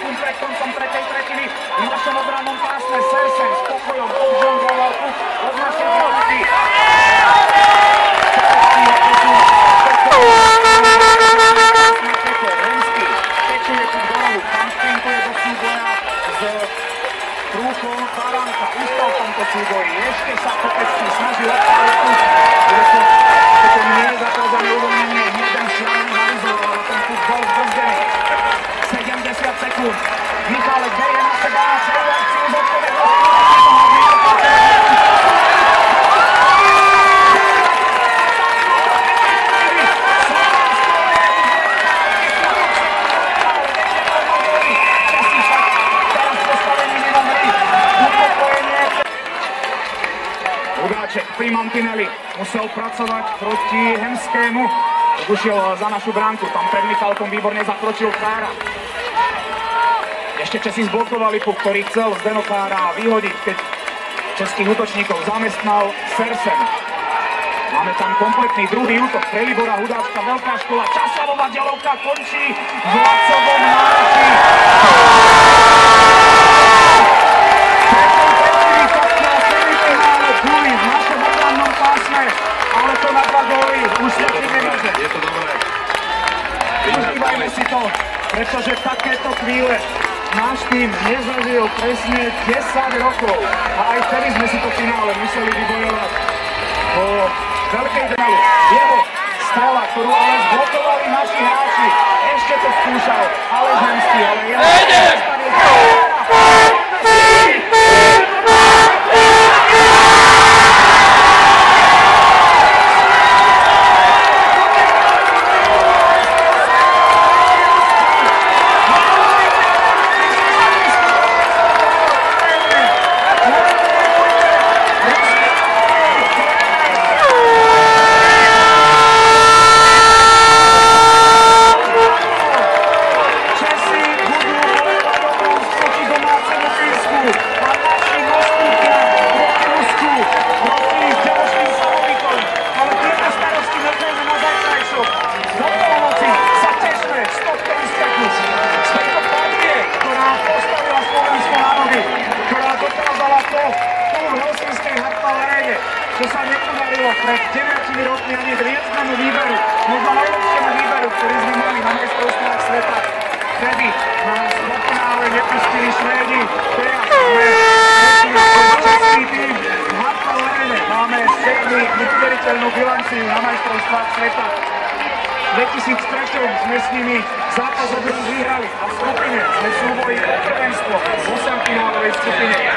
sekúnd pred koncom tretej tretiny. V našom obrannom pásme Sersen s pokojom obžongoval puk od našej branky. Remský pečuje puk do rohu, tam sprintuje do súboja s Prúchom Baranka. Ustal v tomto súboji, ešte sa Kopecký snaží odpáliť puk. To nie je zakázané uvoľnenie, jeden šialený harizoval, ale ten puk bol zbrzdený. 70 sekúnd. Michálek berie na seba celú akciu z odpovednosti. Hudáček pri mantineli musel pracovať proti Hemskému. Ušiel za našu bránku, tam pred Michalkom výborne zakročil Kára. Ešte Česi zblokovali puk, ktorý chcel Zdeno Kára vyhodiť, keď českých útočníkov zamestnal Sersen. Máme tam kompletný druhý útok pre Libora Hudáčka, veľká škola, časová delovka končí v Lacovom náročí. V našom obrannom pásme, ale to na 2 góly už stačiť nemôže. Je to dobré. Užívajme si to, pretože takéto chvíle náš tým nezažil presne 10 rokov. A aj vtedy sme si to finále museli vybojovať po veľkej drále. Jeho strela, ktorú ale zblokovali naši hráči. Ešte to skúšal Aleš Hemský, ale čo sa nepodarilo pred 9 rokmi ani Drieckému výberu, možno najlepšiemu výberu, ktorý sme mali na majstrovstvách sveta. Vtedy nás do finále nepustili Švédi. Teraz sme český tým v Hartwall Arene. Máme 7. neuveriteľnú bilanciu na majstrovstvách sveta. V 2003 sme s nimi zápas vyhrali a v skupine sme súboji o prvenstvo v 8-finálovej skupine.